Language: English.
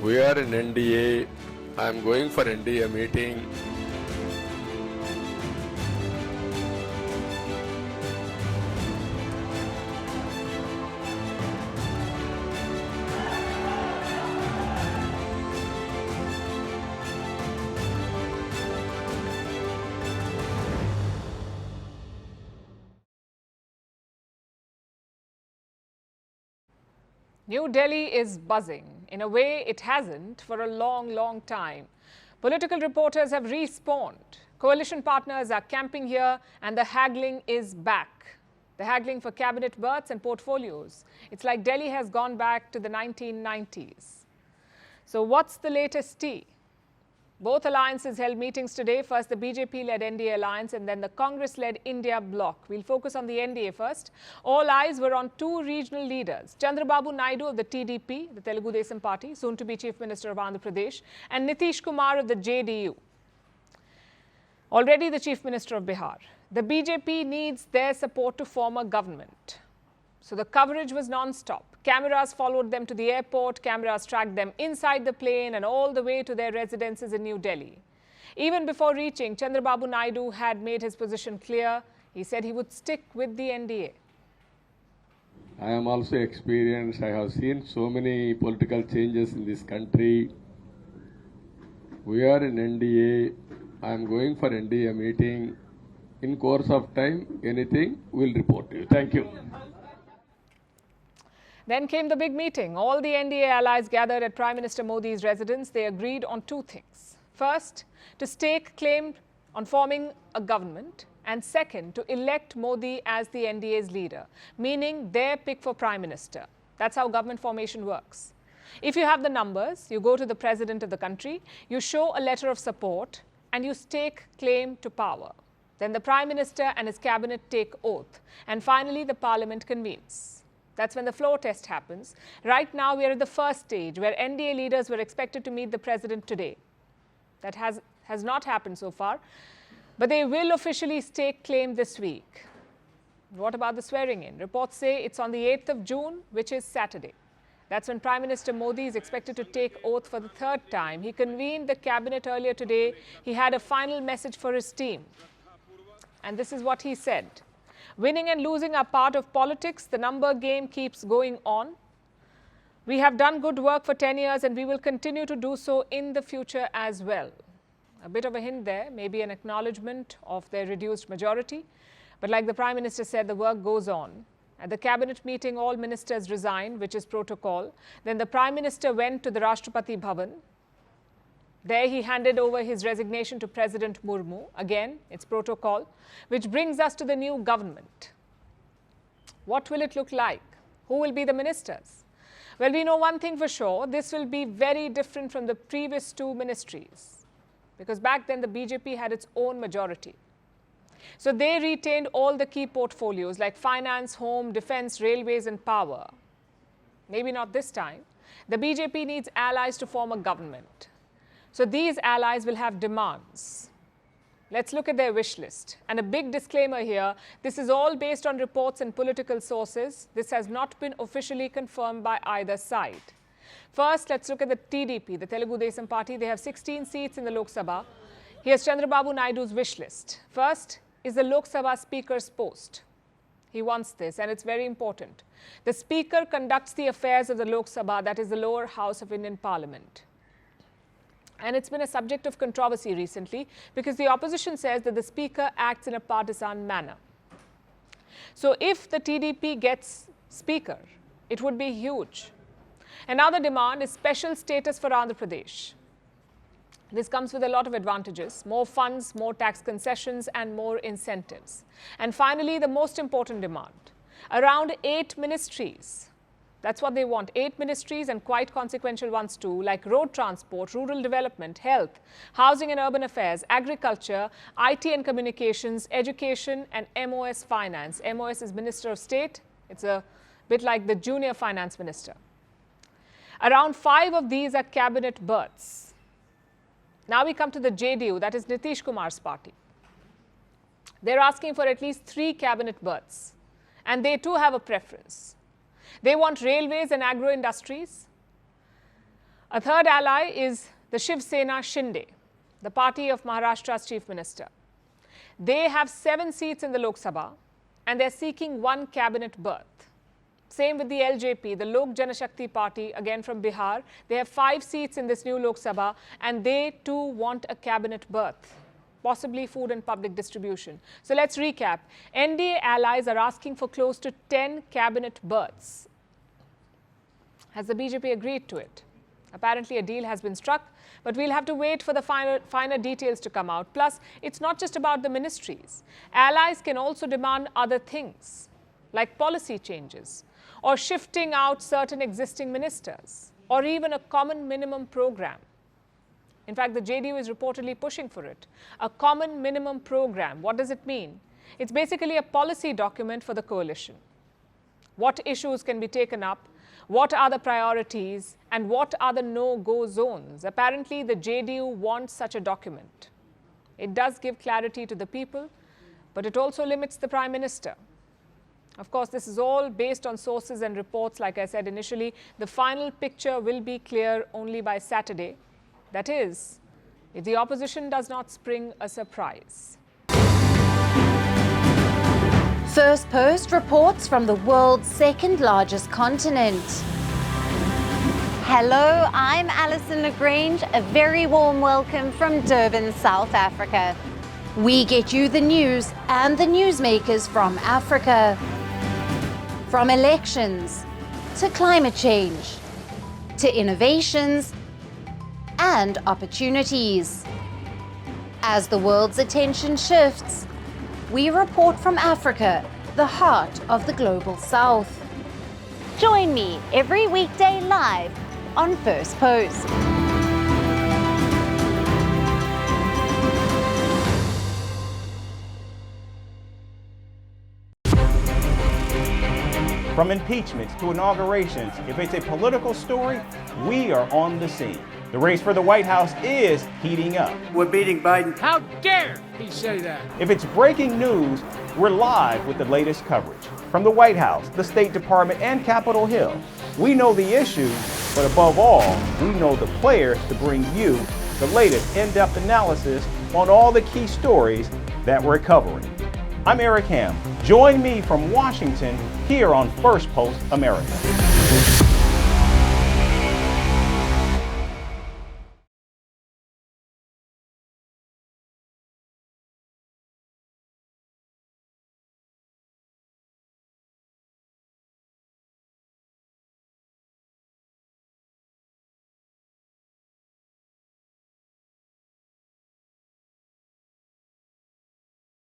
We are in NDA. I am going for NDA meeting. New Delhi is buzzing in a way it hasn't for a long time. Political reporters have respawned. Coalition partners are camping here and the haggling is back. The haggling for cabinet berths and portfolios. It's like Delhi has gone back to the 1990s. So what's the latest tea? Both alliances held meetings today. First, the BJP-led NDA alliance and then the Congress-led India bloc. We'll focus on the NDA first. All eyes were on two regional leaders, Chandrababu Naidu of the TDP, the Telugu Desam Party, soon to be Chief Minister of Andhra Pradesh, and Nitish Kumar of the JDU, already the Chief Minister of Bihar. The BJP needs their support to form a government. So the coverage was non-stop. Cameras followed them to the airport, cameras tracked them inside the plane and all the way to their residences in New Delhi. Even before reaching, Chandrababu Naidu had made his position clear. He said he would stick with the NDA. I am also experienced. I have seen so many political changes in this country. We are in NDA. I am going for NDA meeting. In course of time, anything, we'll report to you. Thank you. Then came the big meeting. All the NDA allies gathered at Prime Minister Modi's residence. They agreed on two things. First, to stake claim on forming a government. And second, to elect Modi as the NDA's leader, meaning their pick for Prime Minister. That's how government formation works. If you have the numbers, you go to the president of the country, you show a letter of support, and you stake claim to power. Then the Prime Minister and his cabinet take oath. And finally, the parliament convenes. That's when the floor test happens. Right now, we are at the first stage where NDA leaders were expected to meet the president today. That has not happened so far. But they will officially stake claim this week. What about the swearing in? Reports say it's on the 8th of June, which is Saturday. That's when Prime Minister Modi is expected to take oath for the third time. He convened the cabinet earlier today. He had a final message for his team. And this is what he said. Winning and losing are part of politics. The number game keeps going on. We have done good work for 10 years and we will continue to do so in the future as well. A bit of a hint there, maybe an acknowledgement of their reduced majority. But like the Prime Minister said, the work goes on. At the cabinet meeting, all ministers resigned, which is protocol. Then the Prime Minister went to the Rashtrapati Bhavan. There he handed over his resignation to President Murmu. Again, it's protocol, which brings us to the new government. What will it look like? Who will be the ministers? Well, we know one thing for sure. This will be very different from the previous two ministries. Because back then, the BJP had its own majority. So they retained all the key portfolios like finance, home, defense, railways and power. Maybe not this time. The BJP needs allies to form a government. So these allies will have demands. Let's look at their wish list. And a big disclaimer here, this is all based on reports and political sources. This has not been officially confirmed by either side. First, let's look at the TDP, the Telugu Desam Party. They have 16 seats in the Lok Sabha. Here's Chandrababu Naidu's wish list. First is the Lok Sabha Speaker's post. He wants this, and it's very important. The Speaker conducts the affairs of the Lok Sabha, that is the lower house of Indian Parliament. And it's been a subject of controversy recently because the opposition says that the Speaker acts in a partisan manner. So if the TDP gets Speaker, it would be huge. Another demand is special status for Andhra Pradesh. This comes with a lot of advantages, more funds, more tax concessions and more incentives. And finally, the most important demand, around 8 ministries. That's what they want, 8 ministries and quite consequential ones too, like road transport, rural development, health, housing and urban affairs, agriculture, IT and communications, education and MOS finance. MOS is Minister of State. It's a bit like the junior finance minister. Around 5 of these are cabinet berths. Now we come to the JDU, that is Nitish Kumar's party. They're asking for at least 3 cabinet berths. And they too have a preference. They want railways and agro industries, A third ally is the Shiv Sena Shinde, the party of Maharashtra's chief minister. They have 7 seats in the Lok Sabha and they're seeking 1 cabinet berth. Same with the LJP, the Lok Janashakti party, again from Bihar. They have 5 seats in this new Lok Sabha and they too want a cabinet berth, possibly food and public distribution. So let's recap. NDA allies are asking for close to 10 cabinet berths. Has the BJP agreed to it? Apparently a deal has been struck, but we'll have to wait for the finer details to come out. Plus, it's not just about the ministries. Allies can also demand other things, like policy changes, or shifting out certain existing ministers, or even a common minimum program. In fact, the JDU is reportedly pushing for it. A common minimum program. What does it mean? It's basically a policy document for the coalition. What issues can be taken up? What are the priorities? And what are the no-go zones? Apparently, the JDU wants such a document. It does give clarity to the people, but it also limits the Prime Minister. Of course, this is all based on sources and reports. Like I said initially, the final picture will be clear only by Saturday. That is, if the opposition does not spring a surprise. Firstpost reports from the world's second largest continent. Hello, I'm Alison Lagrange. A very warm welcome from Durban, South Africa. We get you the news and the newsmakers from Africa. From elections to climate change to innovations and opportunities. As the world's attention shifts, we report from Africa, the heart of the global south. Join me every weekday live on Firstpost. From impeachments to inaugurations, if it's a political story, we are on the scene. The race for the White House is heating up. We're beating Biden. How dare he say that? If it's breaking news, we're live with the latest coverage. From the White House, the State Department, and Capitol Hill, we know the issues, but above all, we know the players to bring you the latest in-depth analysis on all the key stories that we're covering. I'm Eric Ham. Join me from Washington here on Firstpost America.